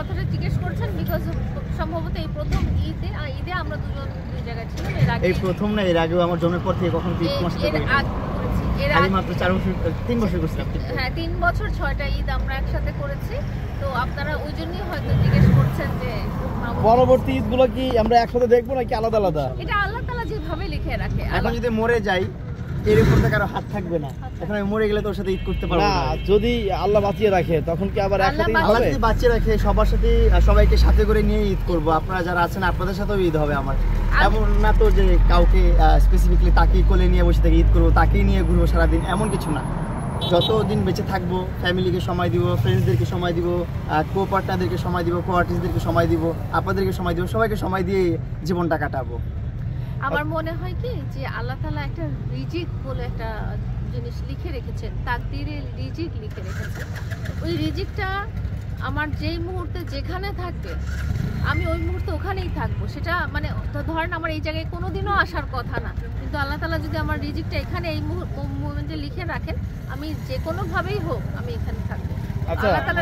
কথাটা জিজ্ঞেস করছেন বিকজ সম্ভবত এই প্রথম ঈদে আমরা দুজন দুই জায়গায় ছিলাম। এই প্রথম না, এর আগেও আমার জন্মের পর থেকে কখন ঈদ তোমার সাথে করি এর আগে মাত্র 3 বছর করছিলাম। হ্যাঁ 3 বছর 6টা ঈদ আমরা একসাথে করেছি। তো আপনারা ওই জন্যই হয়তো জিজ্ঞেস করছেন যে পরবর্তী ঈদগুলো কি আমরা একসাথে দেখবো নাকি আলাদা আলাদা? এটা আল্লাহ তাআলা যেভাবে লিখে রাখে। এখন যদি মরে যাই এর উপর থেকে কারো হাত থাকবে না। এখন আমি মরে গেলে তোর সাথে ঈদ করতে পারবো না। যদি আল্লাহ বাঁচিয়ে রাখে তখন কি আবার একসাথে ঈদ আল্লাহ হবে? যদি বাঁচিয়ে রাখে সবার সাথে সবাইকে সাথে করে নিয়ে ঈদ করব। আপনারা যারা আছেন আপনাদের সাথেও ঈদ হবে আমার। এমন না তো যে কাউকে স্পেসিফিকলি তাকেই কোলে নিয়ে বসে থেকে ঈদ করবো, তাকেই নিয়ে ঘুরবো সারাদিন, এমন কিছু না। যতদিন বেঁচে থাকবো ফ্যামিলিকে সময় দিব, ফ্রেন্ডসদেরকে সময় দিব, কো পার্টনারদেরকে সময় দিব, কো আর্টিস্টদেরকে সময় দিব, আপনাদেরকে সময় দিব, সবাইকে সময় দিয়ে জীবনটা কাটাবো। আমার মনে হয় কি যে আল্লাহ তাআলা একটা রিজিক বলে একটা জিনিস লিখে রেখেছেন, তাকদীরে রিজিক লিখে রেখেছেন। ওই রিজিকটা আমার যেই মুহূর্তে যেখানে থাকবে আমি ওই মুহূর্তে ওখানেই থাকবো। সেটা মানে ধরেন আমার এই জায়গায় কোনোদিনও আসার কথা না, কিন্তু আল্লাহ তাআলা যদি আমার রিজিকটা এখানে এই মুহূর্তে লিখে রাখেন, আমি যে কোনোভাবেই হোক আমি এখানে থাকবো। আল্লাহ তাআলা